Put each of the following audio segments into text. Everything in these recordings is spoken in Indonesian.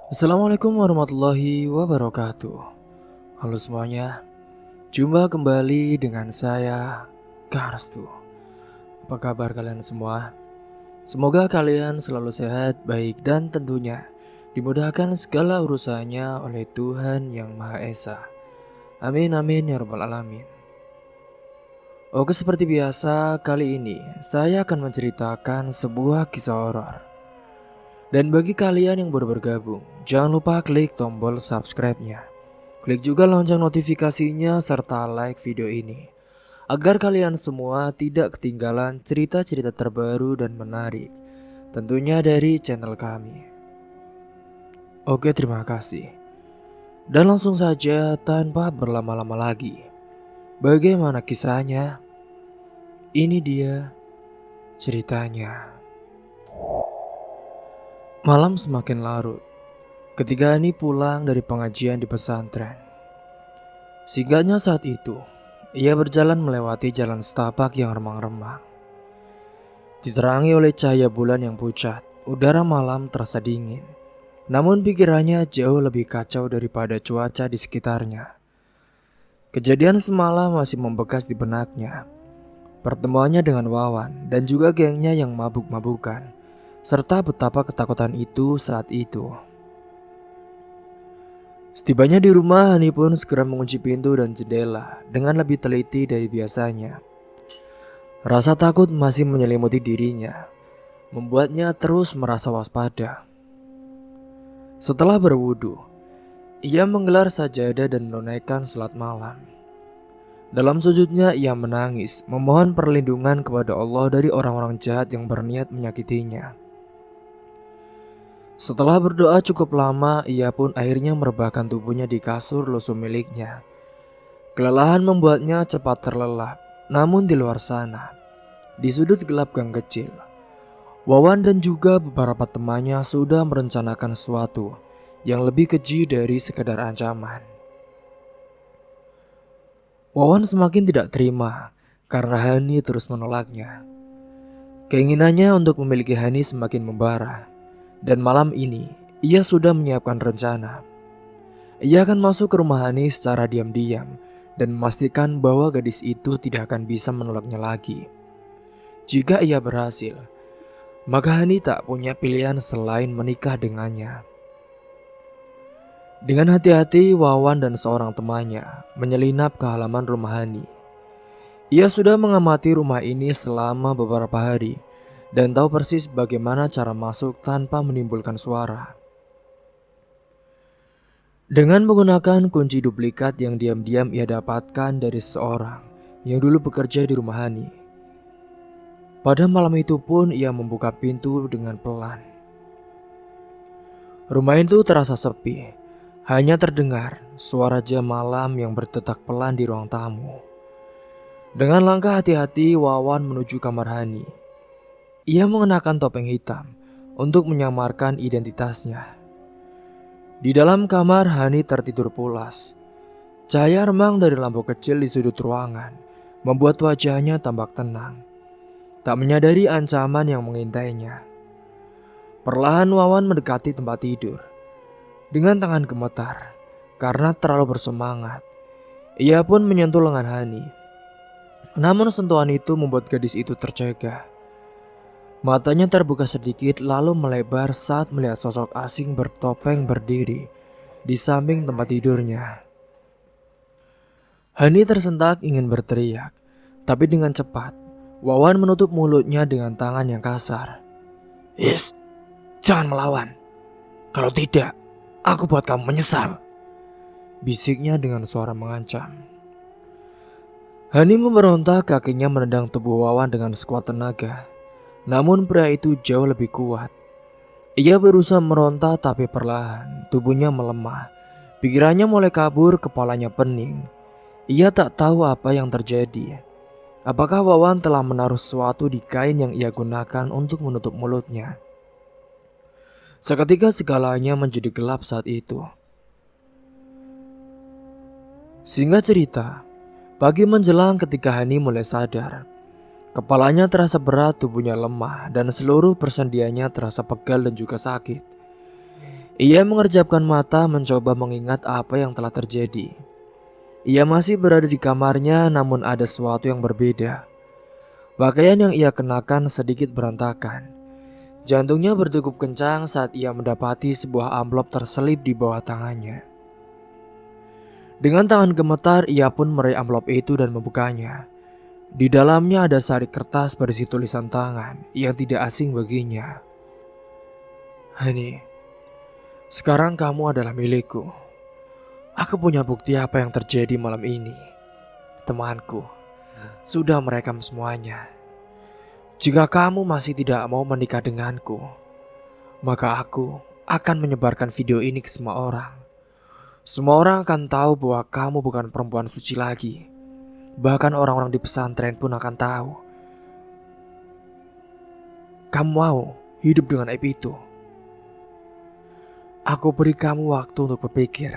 Assalamualaikum warahmatullahi wabarakatuh. Halo semuanya, jumpa kembali dengan saya, Karstu. Apa kabar kalian semua? Semoga kalian selalu sehat, baik, dan tentunya dimudahkan segala urusannya oleh Tuhan Yang Maha Esa. Amin amin ya rabbal alamin. Oke, seperti biasa, kali ini saya akan menceritakan sebuah kisah horor. Dan bagi kalian yang baru bergabung, jangan lupa klik tombol subscribe-nya. Klik juga lonceng notifikasinya serta like video ini agar kalian semua tidak ketinggalan cerita-cerita terbaru dan menarik tentunya dari channel kami. Oke, terima kasih. Dan langsung saja tanpa berlama-lama lagi. Bagaimana kisahnya? Ini dia ceritanya. Malam semakin larut ketika Ani pulang dari pengajian di pesantren. Singkatnya saat itu, ia berjalan melewati jalan setapak yang remang-remang. Diterangi oleh cahaya bulan yang pucat, udara malam terasa dingin. Namun pikirannya jauh lebih kacau daripada cuaca di sekitarnya. Kejadian semalam masih membekas di benaknya. Pertemuannya dengan Wawan dan juga gengnya yang mabuk-mabukan, serta betapa ketakutan itu saat itu. Setibanya di rumah, Hani pun segera mengunci pintu dan jendela dengan lebih teliti dari biasanya. Rasa takut masih menyelimuti dirinya, membuatnya terus merasa waspada. Setelah berwudu, ia menggelar sajadah dan menunaikan salat malam. Dalam sujudnya ia menangis, memohon perlindungan kepada Allah dari orang-orang jahat yang berniat menyakitinya. Setelah berdoa cukup lama, ia pun akhirnya merebahkan tubuhnya di kasur lusuh miliknya. Kelelahan membuatnya cepat terlelap. Namun di luar sana, di sudut gelap gang kecil, Wawan dan juga beberapa temannya sudah merencanakan sesuatu yang lebih keji dari sekadar ancaman. Wawan semakin tidak terima karena Hani terus menolaknya. Keinginannya untuk memiliki Hani semakin membara. Dan malam ini, ia sudah menyiapkan rencana. Ia akan masuk ke rumah Hani secara diam-diam dan memastikan bahwa gadis itu tidak akan bisa menolaknya lagi. Jika ia berhasil, maka Hani tak punya pilihan selain menikah dengannya. Dengan hati-hati, Wawan dan seorang temannya menyelinap ke halaman rumah Hani. Ia sudah mengamati rumah ini selama beberapa hari dan tahu persis bagaimana cara masuk tanpa menimbulkan suara. Dengan menggunakan kunci duplikat yang diam-diam ia dapatkan dari seorang yang dulu bekerja di rumah Hani. Pada malam itu pun ia membuka pintu dengan pelan. Rumah itu terasa sepi, hanya terdengar suara jam malam yang berdetak pelan di ruang tamu. Dengan langkah hati-hati, Wawan menuju kamar Hani. Ia mengenakan topeng hitam untuk menyamarkan identitasnya. Di dalam kamar, Hani tertidur pulas. Cahaya remang dari lampu kecil di sudut ruangan membuat wajahnya tampak tenang, tak menyadari ancaman yang mengintainya. Perlahan Wawan mendekati tempat tidur. Dengan tangan gemetar karena terlalu bersemangat, ia pun menyentuh lengan Hani. Namun sentuhan itu membuat gadis itu tercegah. Matanya terbuka sedikit lalu melebar saat melihat sosok asing bertopeng berdiri di samping tempat tidurnya. Hani tersentak ingin berteriak, tapi dengan cepat Wawan menutup mulutnya dengan tangan yang kasar. "Is, jangan melawan. Kalau tidak, aku buat kamu menyesal," bisiknya dengan suara mengancam. Hani memberontak, kakinya menendang tubuh Wawan dengan sekuat tenaga. Namun pria itu jauh lebih kuat. Ia berusaha meronta tapi perlahan tubuhnya melemah. Pikirannya mulai kabur, kepalanya pening. Ia tak tahu apa yang terjadi. Apakah Wawan telah menaruh sesuatu di kain yang ia gunakan untuk menutup mulutnya? Seketika segalanya menjadi gelap saat itu. Singkat cerita, pagi menjelang ketika Hani mulai sadar. Kepalanya terasa berat, tubuhnya lemah, dan seluruh persendiannya terasa pegal dan juga sakit. Ia mengerjapkan mata mencoba mengingat apa yang telah terjadi. Ia masih berada di kamarnya, namun ada sesuatu yang berbeda. Pakaian yang ia kenakan sedikit berantakan. Jantungnya berdegup kencang saat ia mendapati sebuah amplop terselip di bawah tangannya. Dengan tangan gemetar, ia pun meraih amplop itu dan membukanya. Di dalamnya ada sarik kertas berisi tulisan tangan yang tidak asing baginya. "Hani, sekarang kamu adalah milikku. Aku punya bukti apa yang terjadi malam ini. Temanku sudah merekam semuanya. Jika kamu masih tidak mau menikah denganku, maka aku akan menyebarkan video ini ke semua orang. Semua orang akan tahu bahwa kamu bukan perempuan suci lagi. Bahkan orang-orang di pesantren pun akan tahu. Kamu mau hidup dengan aib itu? Aku beri kamu waktu untuk berpikir.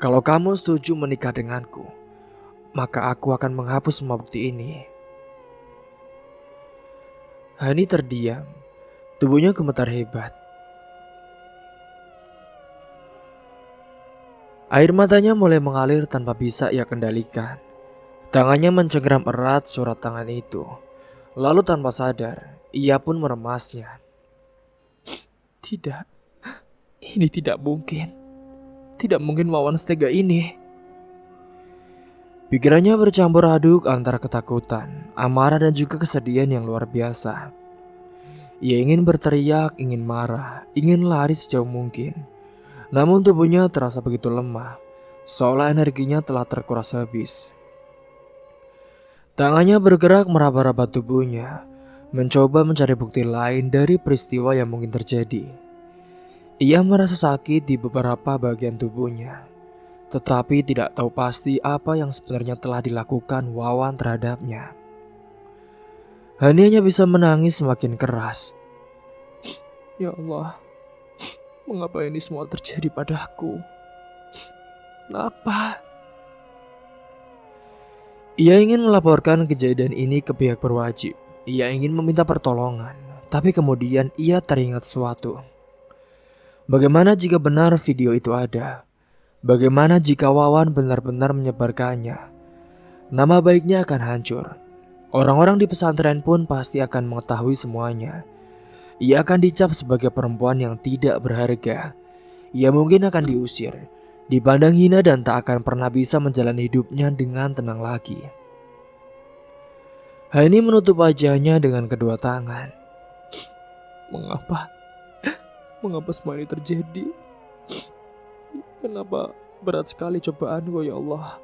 Kalau kamu setuju menikah denganku, maka aku akan menghapus semua bukti ini." Hani terdiam, tubuhnya gemetar hebat. Air matanya mulai mengalir tanpa bisa ia kendalikan. Tangannya mencengkram erat surat tangan itu. Lalu tanpa sadar, ia pun meremasnya. Tidak, ini tidak mungkin. Tidak mungkin Wawan setega ini. Pikirannya bercampur aduk antara ketakutan, amarah dan juga kesedihan yang luar biasa. Ia ingin berteriak, ingin marah, ingin lari sejauh mungkin. Namun tubuhnya terasa begitu lemah, seolah energinya telah terkuras habis. Tangannya bergerak meraba-raba tubuhnya, mencoba mencari bukti lain dari peristiwa yang mungkin terjadi. Ia merasa sakit di beberapa bagian tubuhnya, tetapi tidak tahu pasti apa yang sebenarnya telah dilakukan Wawan terhadapnya. Hani hanya bisa menangis semakin keras. "Ya Allah, mengapa ini semua terjadi padaku? Kenapa?" Ia ingin melaporkan kejadian ini ke pihak berwajib. Ia ingin meminta pertolongan, tapi kemudian ia teringat sesuatu. Bagaimana jika benar video itu ada? Bagaimana jika Wawan benar-benar menyebarkannya? Nama baiknya akan hancur. Orang-orang di pesantren pun pasti akan mengetahui semuanya. Ia akan dicap sebagai perempuan yang tidak berharga. Ia mungkin akan diusir, dipandang hina dan tak akan pernah bisa menjalani hidupnya dengan tenang lagi. Hani menutup wajahnya dengan kedua tangan. Mengapa? Mengapa semua ini terjadi? Kenapa berat sekali cobaanku, ya Allah?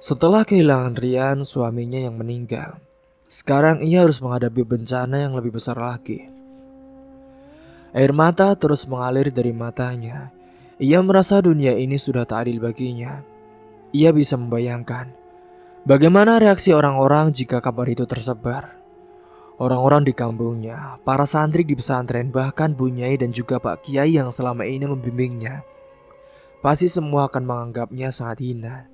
Setelah kehilangan Rian, suaminya yang meninggal, sekarang ia harus menghadapi bencana yang lebih besar lagi. Air mata terus mengalir dari matanya. Ia merasa dunia ini sudah tak adil baginya. Ia bisa membayangkan bagaimana reaksi orang-orang jika kabar itu tersebar. Orang-orang di kampungnya, para santri di pesantren, bahkan Bu Nyai dan juga Pak Kiai yang selama ini membimbingnya, pasti semua akan menganggapnya sangat hina.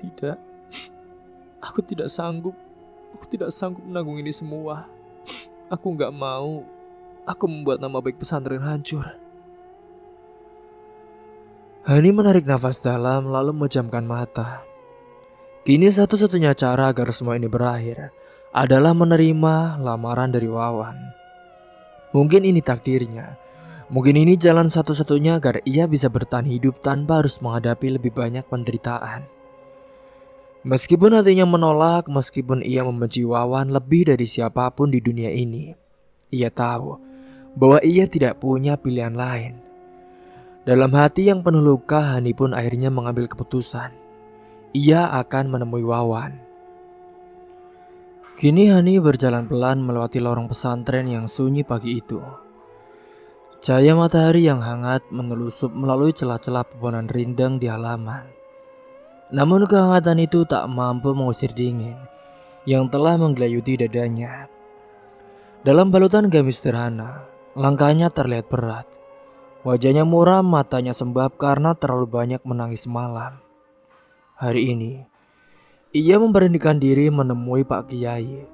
Tidak, aku tidak sanggup. Aku tidak sanggup menanggung ini semua. Aku gak mau. Aku membuat nama baik pesantren hancur. Hani menarik nafas dalam lalu memejamkan mata. Kini satu-satunya cara agar semua ini berakhir adalah menerima lamaran dari Wawan. Mungkin ini takdirnya. Mungkin ini jalan satu-satunya agar ia bisa bertahan hidup tanpa harus menghadapi lebih banyak penderitaan. Meskipun hatinya menolak, meskipun ia membenci Wawan lebih dari siapapun di dunia ini, ia tahu bahwa ia tidak punya pilihan lain. Dalam hati yang penuh luka, Hani pun akhirnya mengambil keputusan. Ia akan menemui Wawan. Kini Hani berjalan pelan melewati lorong pesantren yang sunyi pagi itu. Cahaya matahari yang hangat menelusup melalui celah-celah pepohonan rindang di halaman. Namun kehangatan itu tak mampu mengusir dingin yang telah menggelayuti dadanya. Dalam balutan gamis sederhana, langkahnya terlihat berat. Wajahnya muram, matanya sembab karena terlalu banyak menangis malam. Hari ini, ia memberanikan diri menemui Pak Kiai.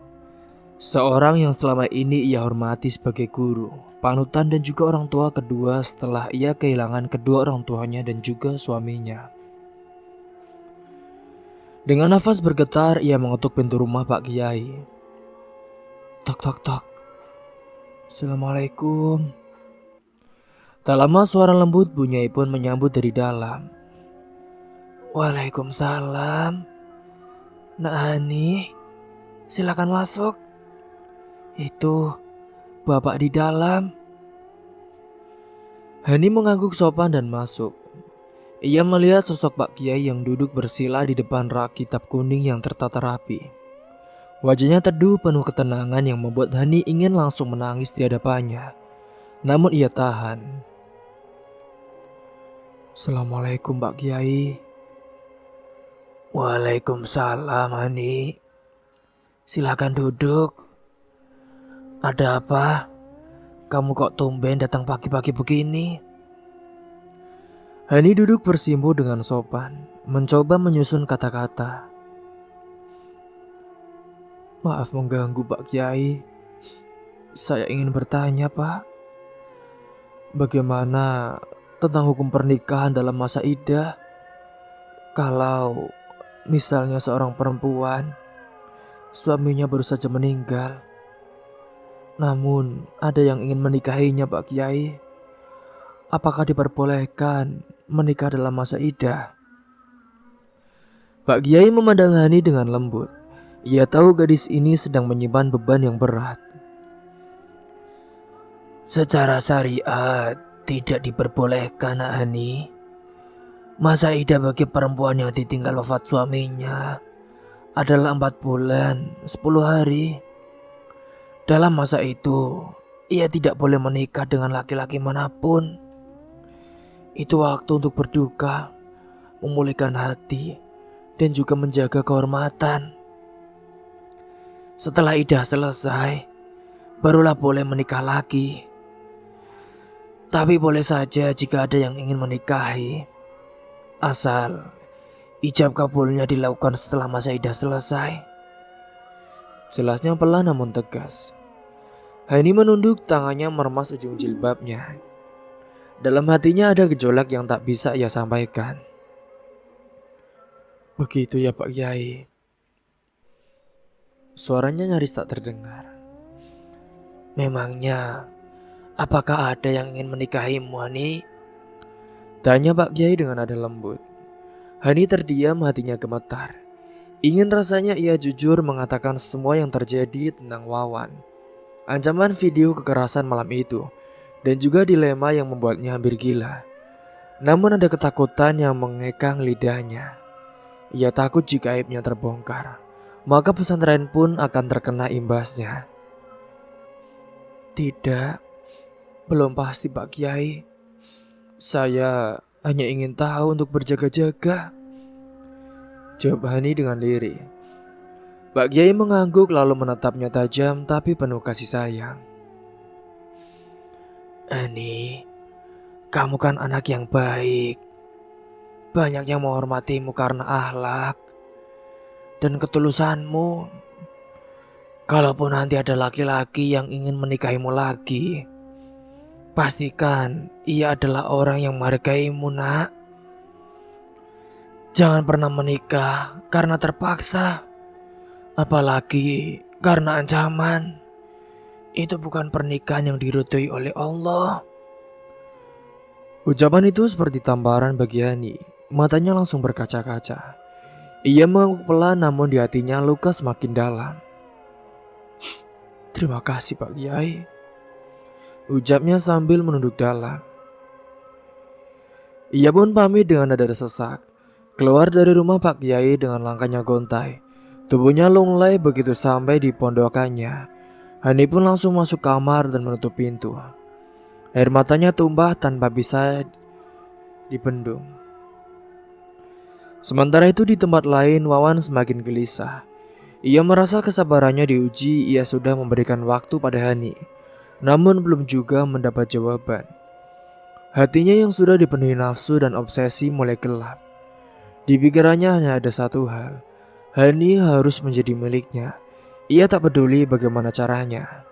Seorang yang selama ini ia hormati sebagai guru, panutan dan juga orang tua kedua setelah ia kehilangan kedua orang tuanya dan juga suaminya. Dengan nafas bergetar, ia mengetuk pintu rumah Pak Kiai. Tok tok tok. Assalamualaikum. Tak lama suara lembut bunyi pun menyambut dari dalam. Waalaikumsalam. Nak Hani, silakan masuk. Itu Bapak di dalam. Hani mengangguk sopan dan masuk. Ia melihat sosok Pak Kiai yang duduk bersila di depan rak kitab kuning yang tertata rapi. Wajahnya teduh penuh ketenangan yang membuat Hani ingin langsung menangis di hadapannya. Namun ia tahan. Assalamualaikum Pak Kiai. Waalaikumsalam Hani. Silakan duduk. Ada apa? Kamu kok tumben datang pagi-pagi begini? Hani duduk bersimpu dengan sopan, mencoba menyusun kata-kata. Maaf mengganggu Pak Kiai. Saya ingin bertanya Pak. Bagaimana tentang hukum pernikahan dalam masa iddah? Kalau misalnya seorang perempuan, suaminya baru saja meninggal, namun ada yang ingin menikahinya Pak Kiai. Apakah diperbolehkan menikah dalam masa iddah? Pak Kiai memandang Hani dengan lembut. Ia tahu gadis ini sedang menyimpan beban yang berat. Secara syariat tidak diperbolehkan Nak Hani. Masa iddah bagi perempuan yang ditinggal wafat suaminya adalah 4 bulan 10 hari. Dalam masa itu, ia tidak boleh menikah dengan laki-laki manapun. Itu waktu untuk berduka, memulihkan hati, dan juga menjaga kehormatan. Setelah iddah selesai, barulah boleh menikah lagi. Tapi boleh saja jika ada yang ingin menikahi, asal ijab kabulnya dilakukan setelah masa iddah selesai. Jelasnya pelan namun tegas. Hani menunduk tangannya meremas ujung jilbabnya. Dalam hatinya ada gejolak yang tak bisa ia sampaikan. Begitu ya Pak Kiai. Suaranya nyaris tak terdengar. Memangnya, apakah ada yang ingin menikahimu Hani? Tanya Pak Kiai dengan nada lembut. Hani terdiam, hatinya gemetar. Ingin rasanya ia jujur mengatakan semua yang terjadi tentang Wawan. Ancaman video kekerasan malam itu, dan juga dilema yang membuatnya hampir gila. Namun ada ketakutan yang mengekang lidahnya. Ia takut jika aibnya terbongkar, maka pesantren pun akan terkena imbasnya. Tidak, belum pasti Pak Kiai. Saya hanya ingin tahu untuk berjaga-jaga, jawab Hani dengan lirih. Pak Kiai mengangguk lalu menatapnya tajam tapi penuh kasih sayang. Hani, kamu kan anak yang baik. Banyak yang menghormatimu karena akhlak dan ketulusanmu. Kalaupun nanti ada laki-laki yang ingin menikahimu lagi, pastikan ia adalah orang yang menghargaimu Nak. Jangan pernah menikah karena terpaksa, apalagi karena ancaman. Itu bukan pernikahan yang diridhoi oleh Allah. Ucapan itu seperti tamparan bagi Hani. Matanya langsung berkaca-kaca. Ia mengangguk pelan namun di hatinya luka semakin dalam. Terima kasih Pak Kiai, ucapnya sambil menunduk dalam. Ia pun pamit dengan nada sesak. Keluar dari rumah Pak Kiai dengan langkahnya gontai. Tubuhnya lunglai begitu sampai di pondokannya. Hani pun langsung masuk kamar dan menutup pintu. Air matanya tumpah tanpa bisa dibendung. Sementara itu di tempat lain Wawan semakin gelisah. Ia merasa kesabarannya diuji. Ia sudah memberikan waktu pada Hani, namun belum juga mendapat jawaban. Hatinya yang sudah dipenuhi nafsu dan obsesi mulai gelap. Di pikirannya hanya ada satu hal. Hani harus menjadi miliknya. Ia tak peduli bagaimana caranya.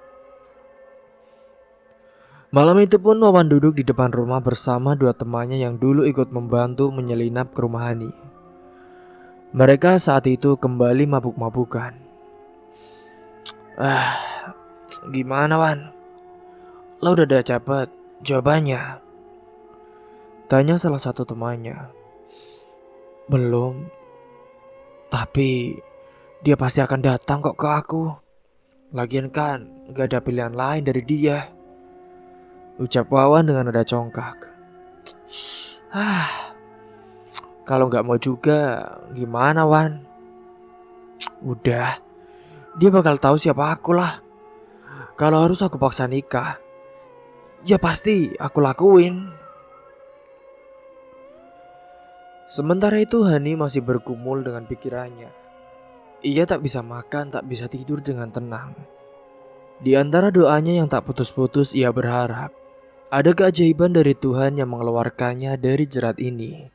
Malam itu pun Wawan duduk di depan rumah bersama dua temannya yang dulu ikut membantu menyelinap ke rumah Hani. Mereka saat itu kembali mabuk-mabukan. Gimana Wan? Lo udah cepet jawabannya? Tanya salah satu temannya. Belum. Tapi dia pasti akan datang kok ke aku. Lagian kan gak ada pilihan lain dari dia, ucap Wawan dengan nada congkak. Kalau gak mau juga gimana Wan? Udah, dia bakal tahu siapa aku lah. Kalau harus aku paksa nikah, ya pasti aku lakuin. Sementara itu Hani masih bergumul dengan pikirannya. Ia tak bisa makan, tak bisa tidur dengan tenang. Di antara doanya yang tak putus-putus, ia berharap ada keajaiban dari Tuhan yang mengeluarkannya dari jerat ini.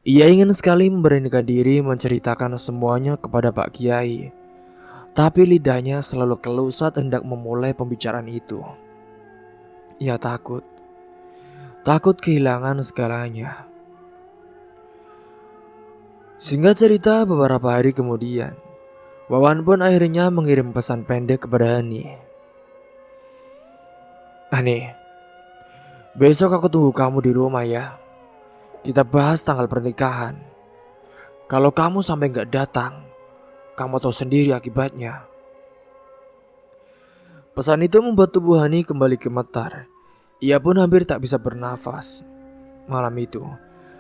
Ia ingin sekali memberanikan diri menceritakan semuanya kepada Pak Kiai. Tapi lidahnya selalu keluh saat hendak memulai pembicaraan itu. Ia takut kehilangan segalanya. Singkat cerita, beberapa hari kemudian Wawan pun akhirnya mengirim pesan pendek kepada Hani. Hani, besok aku tunggu kamu di rumah ya. Kita bahas tanggal pernikahan. Kalau kamu sampai gak datang, kamu tahu sendiri akibatnya. Pesan itu membuat tubuh Hani kembali gemetar. Ia pun hampir tak bisa bernafas. Malam itu,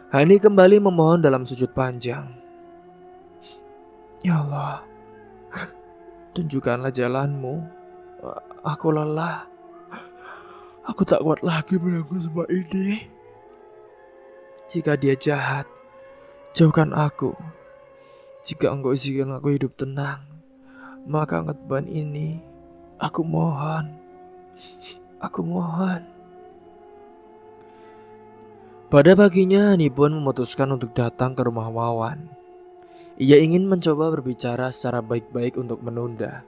Hani kembali memohon dalam sujud panjang. Ya Allah, tunjukkanlah jalanmu. Aku lelah. Aku tak kuat lagi menanggung semua ini. Jika dia jahat, jauhkan aku. Jika engkau izinkan aku hidup tenang, maka angkat beban ini. Aku mohon. Aku mohon. Pada paginya Hani pun memutuskan untuk datang ke rumah Wawan. Ia ingin mencoba berbicara secara baik-baik untuk menunda,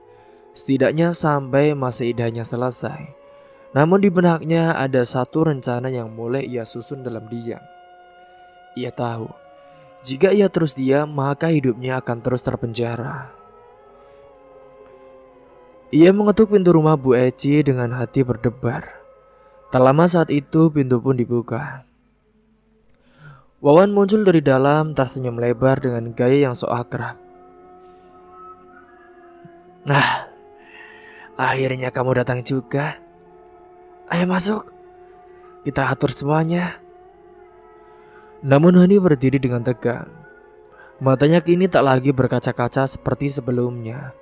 setidaknya sampai masa idahnya selesai. Namun di benaknya ada satu rencana yang mulai ia susun dalam diam. Ia tahu, jika ia terus diam maka hidupnya akan terus terpenjara. Ia mengetuk pintu rumah Bu Eci dengan hati berdebar. Tak lama saat itu pintu pun dibuka. Wawan muncul dari dalam tersenyum lebar dengan gaya yang sok akrab. Nah, akhirnya kamu datang juga. Ayo masuk, kita atur semuanya. Namun Hani berdiri dengan tegang. Matanya kini tak lagi berkaca-kaca seperti sebelumnya.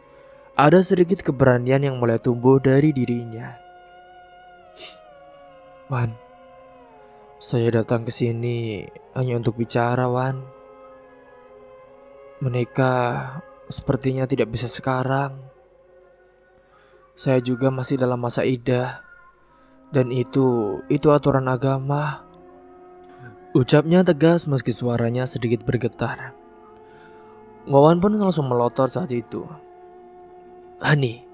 Ada sedikit keberanian yang mulai tumbuh dari dirinya. Wan, saya datang ke sini hanya untuk bicara, Wan. Menikah sepertinya tidak bisa sekarang. Saya juga masih dalam masa idah. Dan itu aturan agama. Ucapnya tegas meski suaranya sedikit bergetar. Wawan pun langsung melotot saat itu. Hani,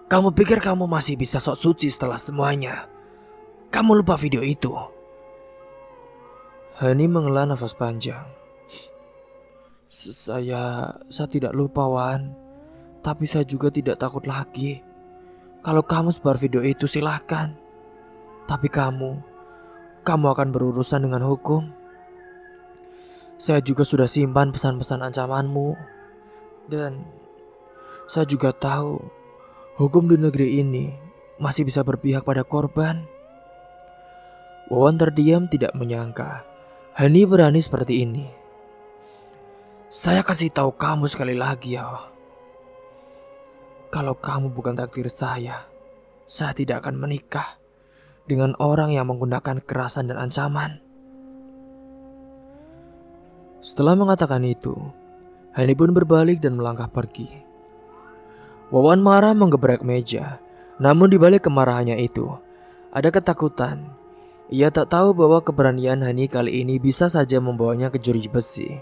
kamu pikir kamu masih bisa sok suci setelah semuanya? Kamu lupa video itu? Hani menghela nafas panjang. Saya tidak lupa, Wan. Tapi saya juga tidak takut lagi. Kalau kamu sebar video itu silahkan. Tapi kamu akan berurusan dengan hukum. Saya juga sudah simpan pesan-pesan ancamanmu. Dan saya juga tahu hukum di negeri ini masih bisa berpihak pada korban. Wawan terdiam tidak menyangka Hani berani seperti ini. Saya kasih tahu kamu sekali lagi ya. Kalau kamu bukan takdir saya tidak akan menikah dengan orang yang menggunakan kekerasan dan ancaman. Setelah mengatakan itu, Hani pun berbalik dan melangkah pergi. Wawan marah menggebrak meja, namun di balik kemarahannya itu, ada ketakutan. Ia tak tahu bahwa keberanian Hani kali ini bisa saja membawanya ke jeruji besi.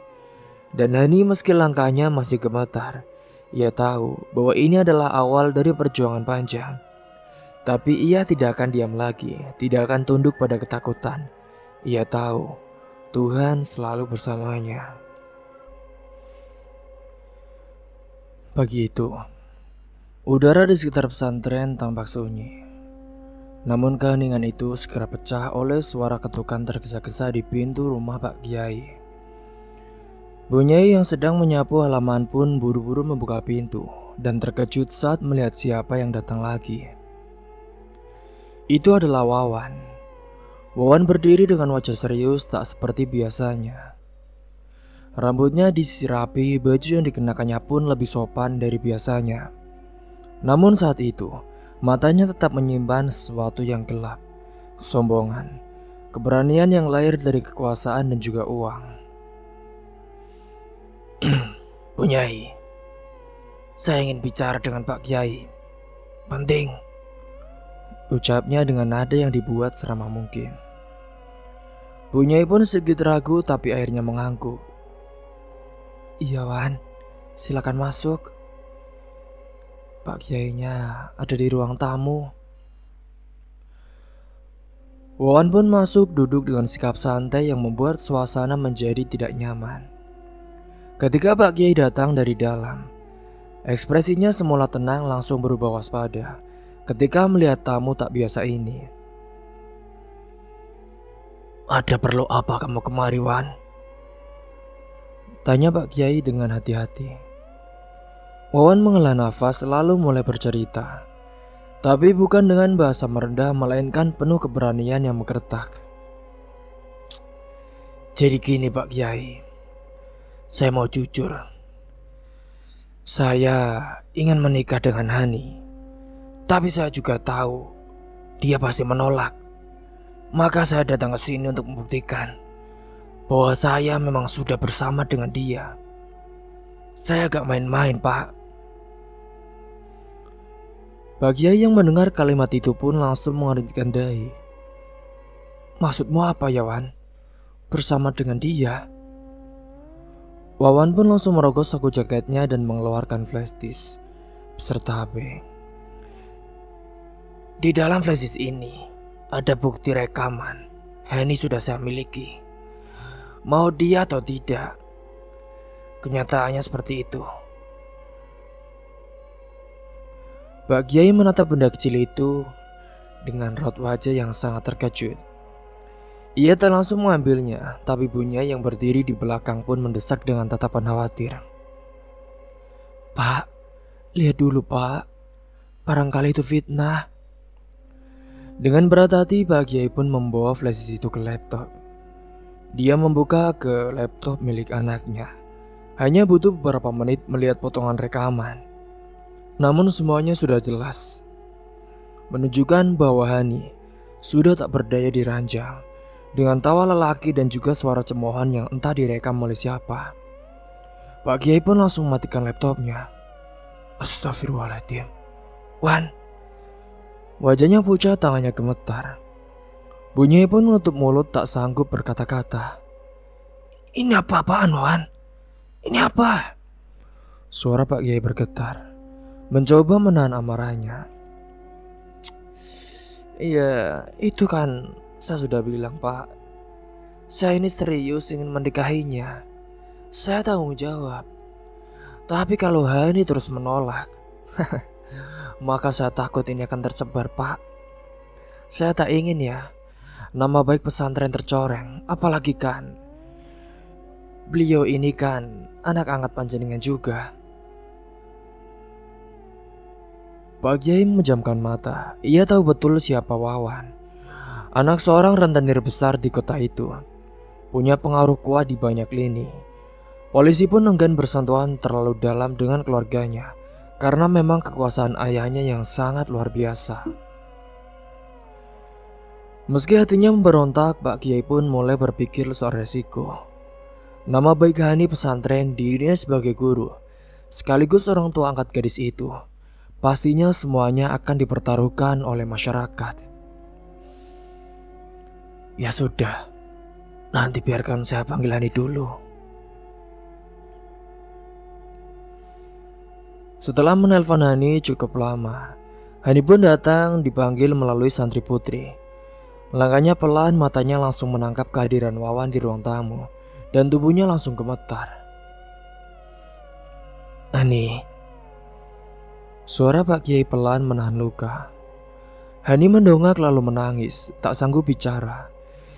Dan Hani meski langkahnya masih gemetar, Ia tahu bahwa ini adalah awal dari perjuangan panjang. Tapi ia tidak akan diam lagi, tidak akan tunduk pada ketakutan. Ia tahu Tuhan selalu bersamanya. Pagi itu, udara di sekitar pesantren tampak sunyi. Namun keheningan itu segera pecah oleh suara ketukan tergesa-gesa di pintu rumah Pak Kiai. Bu Nyai yang sedang menyapu halaman pun buru-buru membuka pintu dan terkejut saat melihat siapa yang datang lagi. Itu adalah Wawan. Wawan berdiri dengan wajah serius tak seperti biasanya. Rambutnya disisir rapi, baju yang dikenakannya pun lebih sopan dari biasanya. Namun saat itu, matanya tetap menyimpan sesuatu yang gelap, kesombongan, keberanian yang lahir dari kekuasaan dan juga uang. Bu Nyai, saya ingin bicara dengan Pak Kiai. Penting, ucapnya dengan nada yang dibuat seramah mungkin. Bu Nyai pun sedikit ragu tapi akhirnya mengangguk. Iya Wan, silakan masuk. Pak Kiainya ada di ruang tamu. Wawan pun masuk duduk dengan sikap santai yang membuat suasana menjadi tidak nyaman. Ketika Pak Kiai datang dari dalam, ekspresinya semula tenang langsung berubah waspada ketika melihat tamu tak biasa ini. Ada perlu apa kamu kemari, Wan? Tanya Pak Kiai dengan hati-hati. Wawan menghela nafas lalu mulai bercerita. Tapi bukan dengan bahasa merendah melainkan penuh keberanian yang menggertak. Jadi gini Pak Kiai, saya mau jujur. Saya ingin menikah dengan Hani. Tapi saya juga tahu dia pasti menolak. Maka saya datang ke sini untuk membuktikan bahwa saya memang sudah bersama dengan dia. Saya gak main-main, Pak. Pak Kiai yang mendengar kalimat itu pun langsung mengerutkan dahi. Maksudmu apa ya, Wan? Bersama dengan dia? Wawan pun langsung merogoh saku jaketnya dan mengeluarkan flash disk beserta HP. Di dalam flash disk ini ada bukti rekaman. Hani sudah saya miliki. Mau dia atau tidak, kenyataannya seperti itu. Pak Kiai menatap benda kecil itu dengan raut wajah yang sangat terkejut. Ia tak langsung mengambilnya, tapi Bu Nyai yang berdiri di belakang pun mendesak dengan tatapan khawatir. Pak, lihat dulu Pak, barangkali itu fitnah. Dengan berat hati Pak Kiai pun membawa flash disk itu ke laptop. Dia membuka ke laptop milik anaknya. Hanya butuh beberapa menit melihat potongan rekaman. Namun semuanya sudah jelas, menunjukkan bahwa Hani sudah tak berdaya di ranjang, dengan tawa lelaki dan juga suara cemoohan yang entah direkam oleh siapa. Pak Kiai pun langsung matikan laptopnya. Astagfirullahaladzim. Wan. Wajahnya pucat, tangannya gemetar. Bu Nyai pun menutup mulut tak sanggup berkata-kata. Ini apa-apaan, Wan? Ini apa? Suara Pak Kiai bergetar, mencoba menahan amarahnya. Iya, itu kan saya sudah bilang Pak. Saya ini serius ingin menikahinya. Saya tanggung jawab. Tapi kalau Hani terus menolak, maka saya takut ini akan tersebar Pak. Saya tak ingin ya nama baik pesantren tercoreng. Apalagi kan beliau ini kan anak angkat panjenengan juga. Pak Kiai menjamkan mata. Ia tahu betul siapa Wawan. Anak seorang rentenir besar di kota itu. Punya pengaruh kuat di banyak lini. Polisi pun enggan bersentuhan terlalu dalam dengan keluarganya, karena memang kekuasaan ayahnya yang sangat luar biasa. Meski hatinya memberontak, Pak Kiai pun mulai berpikir soal resiko. Nama baik Hani pesantren, dirinya sebagai guru, sekaligus orang tua angkat gadis itu, pastinya semuanya akan dipertaruhkan oleh masyarakat. Ya sudah, nanti biarkan saya panggil Hani dulu. Setelah menelpon Hani cukup lama, Hani pun datang dipanggil melalui santri putri. Langkahnya pelan, matanya langsung menangkap kehadiran Wawan di ruang tamu, dan tubuhnya langsung gemetar. Hani. Suara Pak Kiai pelan menahan luka. Hani mendongak lalu menangis, tak sanggup bicara.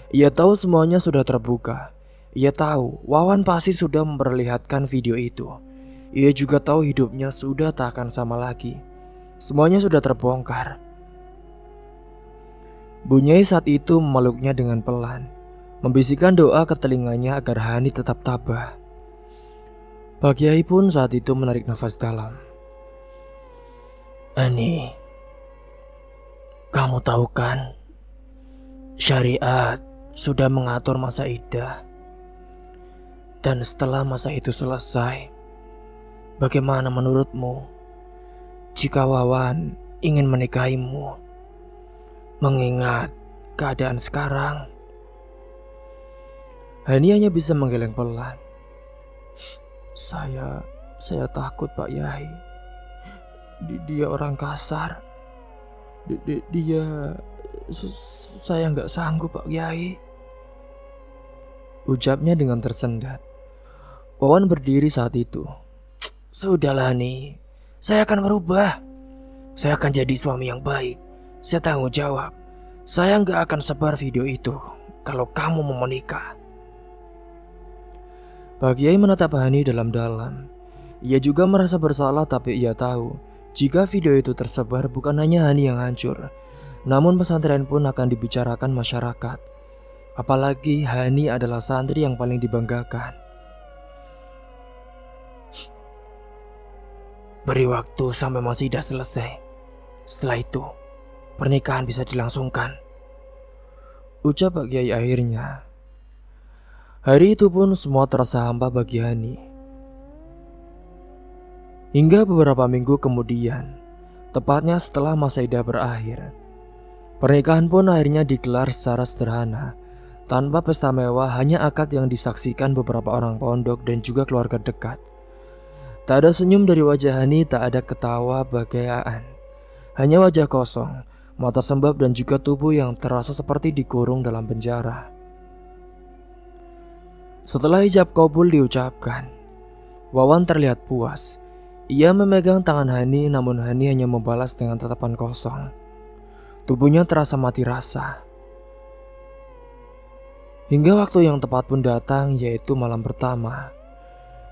Ia tahu semuanya sudah terbuka. Ia tahu Wawan pasti sudah memperlihatkan video itu. Ia juga tahu hidupnya sudah tak akan sama lagi. Semuanya sudah terbongkar. Bunyai saat itu memeluknya dengan pelan, membisikkan doa ke telinganya agar Hani tetap tabah. Pak Kiai pun saat itu menarik nafas dalam. Hani, kamu tahu kan, syariat sudah mengatur masa iddah. Dan setelah masa itu selesai, bagaimana menurutmu jika Wawan ingin menikahimu? Mengingat keadaan sekarang. Hani hanya bisa menggeleng pelan. Saya takut Pak Yai. Dia orang kasar. Saya nggak sanggup Pak Yai. Ucapnya dengan tersendat. Wawan berdiri saat itu. Sudahlah nih, saya akan berubah. Saya akan jadi suami yang baik. Saya tanggung jawab. Saya nggak akan sebar video itu kalau kamu mau menikah. Pak Kiai menatap Hani dalam-dalam. Ia juga merasa bersalah, tapi ia tahu jika video itu tersebar bukan hanya Hani yang hancur, namun pesantren pun akan dibicarakan masyarakat. Apalagi Hani adalah santri yang paling dibanggakan. Beri waktu sampai masih tidak selesai. Setelah itu, pernikahan bisa dilangsungkan, ucap Pak Kiai akhirnya. Hari itu pun semua terasa hampa bagi Hani. Hingga beberapa minggu kemudian, tepatnya setelah masa iddah berakhir, pernikahan pun akhirnya digelar secara sederhana, tanpa pesta mewah, hanya akad yang disaksikan beberapa orang pondok dan juga keluarga dekat. Tak ada senyum dari wajah Hani, tak ada ketawa bagaian. Hanya wajah kosong, mata sembab dan juga tubuh yang terasa seperti dikurung dalam penjara. Setelah ijab kabul diucapkan, Wawan terlihat puas. Ia memegang tangan Hani, namun Hani hanya membalas dengan tatapan kosong. Tubuhnya terasa mati rasa. Hingga waktu yang tepat pun datang, yaitu malam pertama.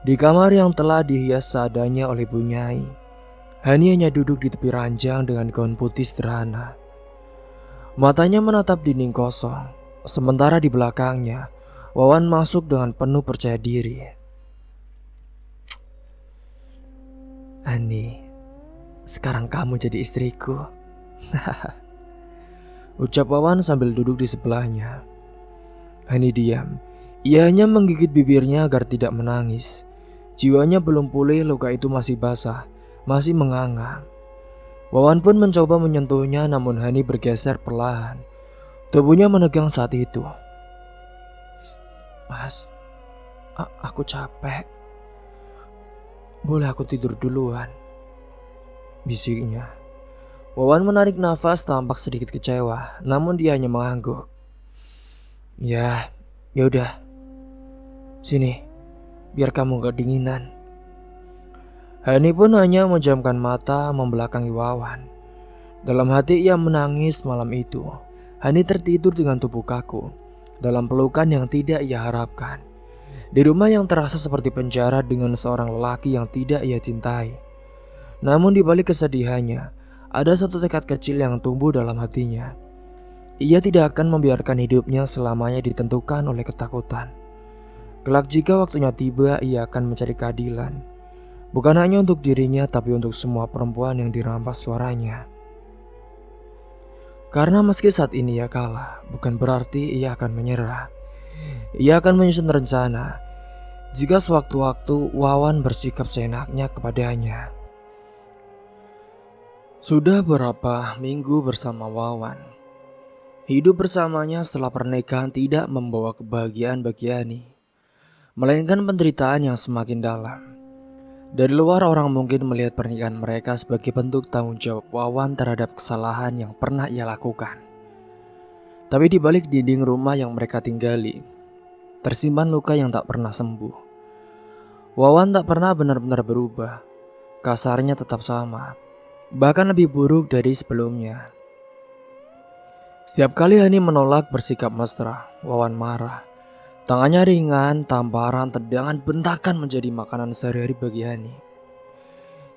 Di kamar yang telah dihias seadanya oleh Bunyai, Hani hanya duduk di tepi ranjang dengan gaun putih sederhana. Matanya menatap dinding kosong, sementara di belakangnya Wawan masuk dengan penuh percaya diri. Hani, sekarang kamu jadi istriku. Ucap Wawan sambil duduk di sebelahnya. Hani diam. Ia hanya menggigit bibirnya agar tidak menangis. Jiwanya belum pulih, luka itu masih basah, masih menganga. Wawan pun mencoba menyentuhnya, namun Hani bergeser perlahan. Tubuhnya menegang saat itu. Mas, aku capek. Boleh aku tidur duluan? Bisiknya. Wawan menarik nafas, tampak sedikit kecewa, namun dia hanya mengangguk. Ya udah. Sini, biar kamu gak dinginan. Hani pun hanya menjamkan mata, membelakangi Wawan. Dalam hati ia menangis malam itu. Hani tertidur dengan tubuh kaku, dalam pelukan yang tidak ia harapkan. Di rumah yang terasa seperti penjara dengan seorang lelaki yang tidak ia cintai. Namun di balik kesedihannya, ada satu tekad kecil yang tumbuh dalam hatinya. Ia tidak akan membiarkan hidupnya selamanya ditentukan oleh ketakutan. Kelak jika waktunya tiba, ia akan mencari keadilan. Bukan hanya untuk dirinya, tapi untuk semua perempuan yang dirampas suaranya. Karena meski saat ini ia kalah, bukan berarti ia akan menyerah. Ia akan menyusun rencana jika sewaktu-waktu Wawan bersikap seenaknya kepadanya. Sudah berapa minggu bersama Wawan. Hidup bersamanya setelah pernikahan tidak membawa kebahagiaan bagi Yani, melainkan penderitaan yang semakin dalam. Dari luar orang mungkin melihat pernikahan mereka sebagai bentuk tanggung jawab Wawan terhadap kesalahan yang pernah ia lakukan. Tapi di balik dinding rumah yang mereka tinggali, tersimpan luka yang tak pernah sembuh. Wawan tak pernah benar-benar berubah. Kasarnya tetap sama, bahkan lebih buruk dari sebelumnya. Setiap kali Hani menolak bersikap mesra, Wawan marah. Tangannya ringan, tamparan, tendangan, bentakan menjadi makanan sehari-hari bagi Hani.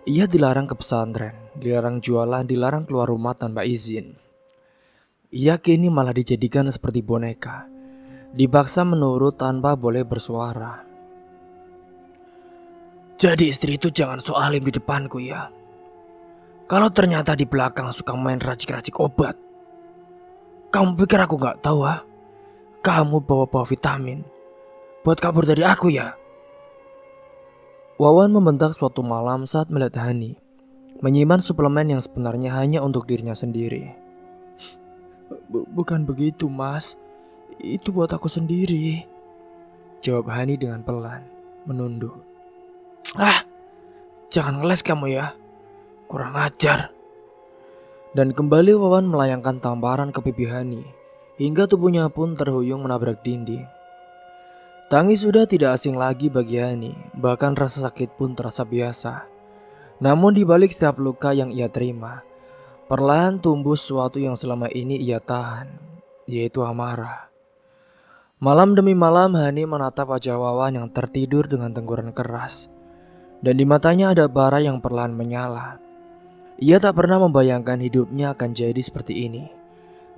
Ia dilarang ke pesantren, dilarang jualan, dilarang keluar rumah tanpa izin. Ia kini malah dijadikan seperti boneka, dipaksa menurut tanpa boleh bersuara. Jadi istri itu jangan so alim di depanku ya. Kalau ternyata di belakang suka main racik-racik obat. Kamu pikir aku gak tahu ah? Kamu bawa-bawa vitamin buat kabur dari aku ya? Wawan membentak suatu malam saat melihat Hani menyimpan suplemen yang sebenarnya hanya untuk dirinya sendiri. Bukan begitu mas, itu buat aku sendiri, jawab Hani dengan pelan, menunduk. Ah, jangan ngeles kamu ya, kurang ajar. Dan kembali Wawan melayangkan tamparan ke pipi Hani, hingga tubuhnya pun terhuyung menabrak dinding. Tangis sudah tidak asing lagi bagi Hani, bahkan rasa sakit pun terasa biasa. Namun di balik setiap luka yang ia terima, perlahan tumbuh sesuatu yang selama ini ia tahan, yaitu amarah. Malam demi malam Hani menatap wajah Wawan yang tertidur dengan tengguran keras, dan di matanya ada bara yang perlahan menyala. Ia tak pernah membayangkan hidupnya akan jadi seperti ini.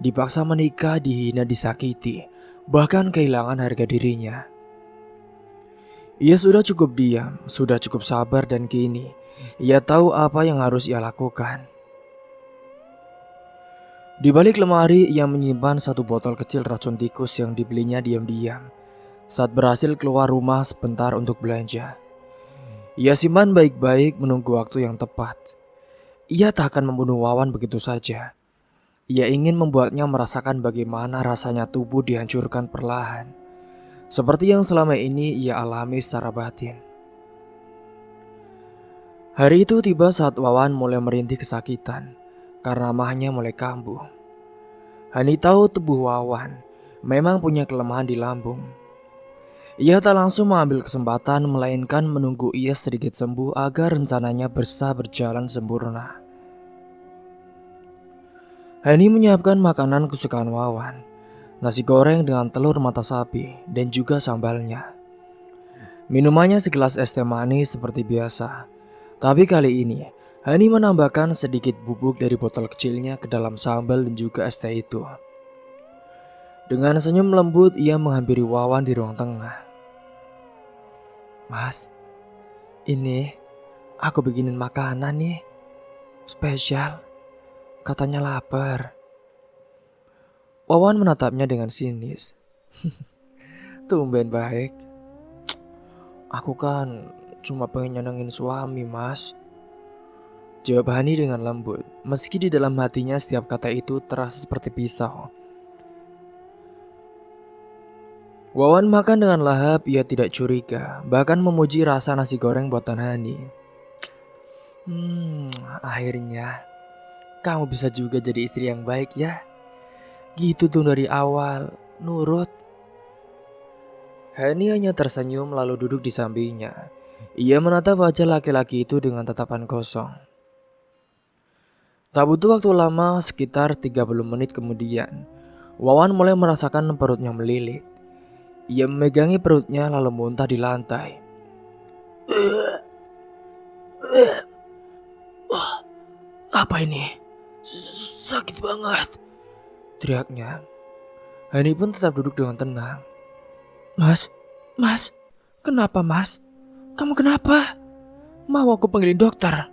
Dipaksa menikah, dihina, disakiti, bahkan kehilangan harga dirinya. Ia sudah cukup diam, sudah cukup sabar dan kini ia tahu apa yang harus ia lakukan. Di balik lemari ia menyimpan satu botol kecil racun tikus yang dibelinya diam-diam saat berhasil keluar rumah sebentar untuk belanja. Ia simpan baik-baik menunggu waktu yang tepat. Ia tak akan membunuh Wawan begitu saja. Ia ingin membuatnya merasakan bagaimana rasanya tubuh dihancurkan perlahan, seperti yang selama ini ia alami secara batin. Hari itu tiba saat Wawan mulai merintih kesakitan karena mahnya mulai kambuh. Hani tahu tubuh Wawan memang punya kelemahan di lambung. Ia tak langsung mengambil kesempatan, melainkan menunggu ia sedikit sembuh agar rencananya bisa berjalan sempurna. Hani menyiapkan makanan kesukaan Wawan, nasi goreng dengan telur mata sapi dan juga sambalnya. Minumannya segelas es teh manis seperti biasa, tapi kali ini Hani menambahkan sedikit bubuk dari botol kecilnya ke dalam sambal dan juga es teh itu. Dengan senyum lembut ia menghampiri Wawan di ruang tengah. Mas, ini aku bikinin makanan nih, spesial. Katanya lapar. Wawan menatapnya dengan sinis. Tumben baik. Aku kan cuma pengen nyenengin suami mas, jawab Hani dengan lembut, meski di dalam hatinya setiap kata itu terasa seperti pisau. Wawan makan dengan lahap, ia tidak curiga, bahkan memuji rasa nasi goreng buatan Hani. Akhirnya kamu bisa juga jadi istri yang baik ya. Gitu tuh dari awal, nurut. Hani hanya tersenyum lalu duduk di sampingnya. Ia menatap wajah laki-laki itu dengan tatapan kosong. Tak butuh waktu lama, sekitar 30 menit kemudian, Wawan mulai merasakan perutnya melilit. Ia memegangi perutnya lalu muntah di lantai. Apa ini? Sakit banget, teriaknya. Hani pun tetap duduk dengan tenang. Mas, kenapa mas? Kamu kenapa? Mau aku panggilin dokter?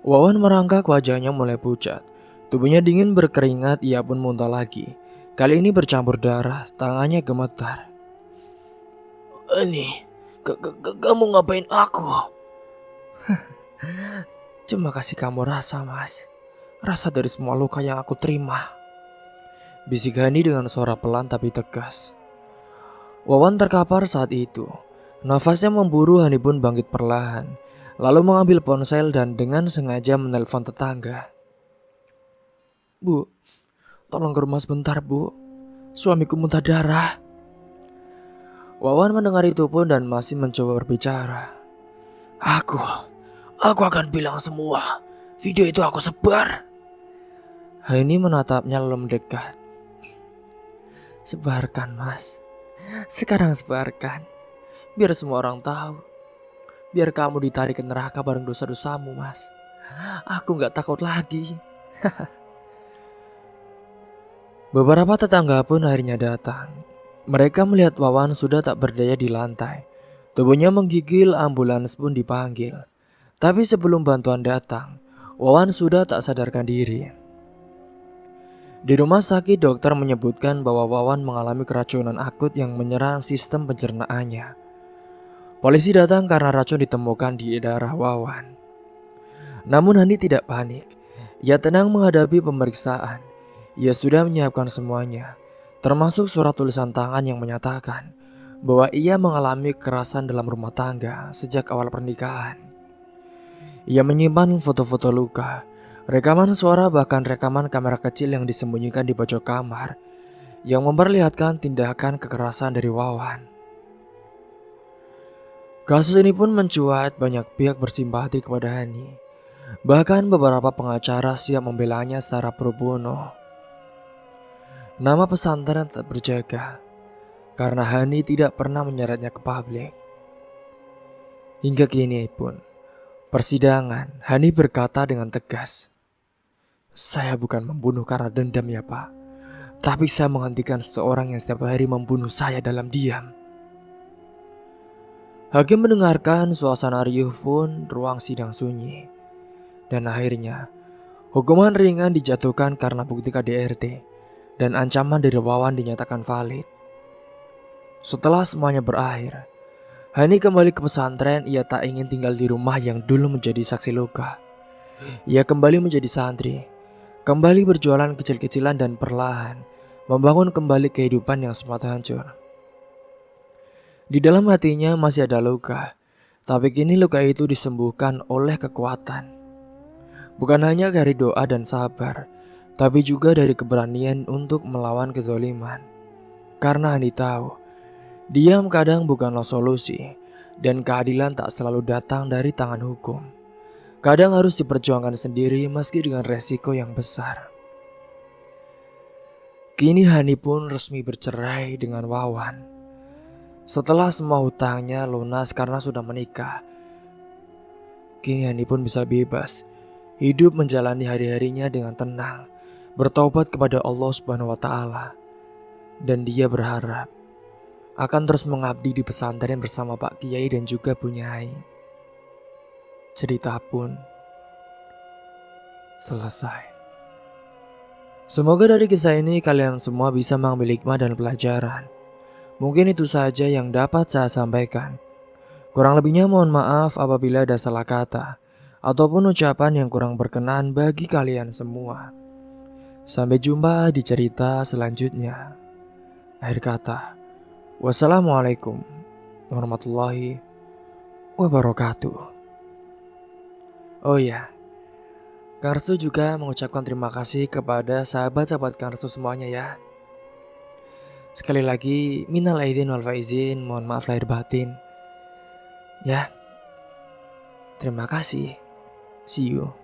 Wawan merangkak, wajahnya mulai pucat. Tubuhnya dingin berkeringat, ia pun muntah lagi. Kali ini bercampur darah, tangannya gemetar. Ani, kamu ngapain aku? Cuma kasih kamu rasa mas. Rasa dari semua luka yang aku terima, bisik Hani dengan suara pelan tapi tegas. Wawan terkapar saat itu. Nafasnya memburu, Hani pun bangkit perlahan, lalu mengambil ponsel dan dengan sengaja menelpon tetangga. "Bu, tolong ke rumah sebentar, Bu. Suamiku muntah darah." Wawan mendengar itu pun dan masih mencoba berbicara. Aku akan bilang semua. Video itu aku sebar." Hani menatapnya lalu mendekat. "Sebarkan, Mas. Sekarang sebarkan. Biar semua orang tahu. Biar kamu ditarik ke neraka bareng dosa-dosamu, Mas. Aku gak takut lagi." Beberapa tetangga pun akhirnya datang. Mereka melihat Wawan sudah tak berdaya di lantai. Tubuhnya menggigil, ambulans pun dipanggil. Tapi sebelum bantuan datang, Wawan sudah tak sadarkan diri. Di rumah sakit, dokter menyebutkan bahwa Wawan mengalami keracunan akut yang menyerang sistem pencernaannya. Polisi datang karena racun ditemukan di darah Wawan. Namun Hani tidak panik. Ia tenang menghadapi pemeriksaan. Ia sudah menyiapkan semuanya, termasuk surat tulisan tangan yang menyatakan bahwa ia mengalami kekerasan dalam rumah tangga sejak awal pernikahan. Ia menyimpan foto-foto luka, rekaman suara, bahkan rekaman kamera kecil yang disembunyikan di pojok kamar yang memperlihatkan tindakan kekerasan dari Wawan. Kasus ini pun mencuat, banyak pihak bersimpati kepada Hani. Bahkan beberapa pengacara siap membelanya secara pro bono. Nama pesantren tetap berjaga karena Hani tidak pernah menyeretnya ke publik. Hingga kini pun, persidangan, Hani berkata dengan tegas, "Saya bukan membunuh karena dendam ya Pak, tapi saya menghentikan seseorang yang setiap hari membunuh saya dalam diam." Hakim mendengarkan, suasana riuh pun, ruang sidang sunyi. Dan akhirnya, hukuman ringan dijatuhkan karena bukti KDRT dan ancaman dari Wawan dinyatakan valid. Setelah semuanya berakhir, Hani kembali ke pesantren. Ia tak ingin tinggal di rumah yang dulu menjadi saksi luka. Ia kembali menjadi santri, kembali berjualan kecil-kecilan dan perlahan membangun kembali kehidupan yang sempat hancur. Di dalam hatinya masih ada luka, tapi kini luka itu disembuhkan oleh kekuatan. Bukan hanya dari doa dan sabar, tapi juga dari keberanian untuk melawan kezaliman. Karena Hani tahu, diam kadang bukanlah solusi, dan keadilan tak selalu datang dari tangan hukum. Kadang harus diperjuangkan sendiri meski dengan resiko yang besar. Kini Hani pun resmi bercerai dengan Wawan. Setelah semua hutangnya lunas karena sudah menikah, kini Hani pun bisa bebas, hidup menjalani hari-harinya dengan tenang, bertobat kepada Allah Subhanahu wa Ta'ala. Dan dia berharap akan terus mengabdi di pesantren bersama Pak Kiai dan juga Bu Nyai. Cerita pun selesai. Semoga dari kisah ini kalian semua bisa mengambil hikmah dan pelajaran. Mungkin itu saja yang dapat saya sampaikan. Kurang lebihnya mohon maaf apabila ada salah kata ataupun ucapan yang kurang berkenan bagi kalian semua. Sampai jumpa di cerita selanjutnya. Akhir kata, wassalamualaikum warahmatullahi wabarakatuh. Oh ya, Karsu juga mengucapkan terima kasih kepada sahabat-sahabat Karsu semuanya ya. Sekali lagi, minal aidin wal faizin, mohon maaf lahir batin. Ya, terima kasih. See you.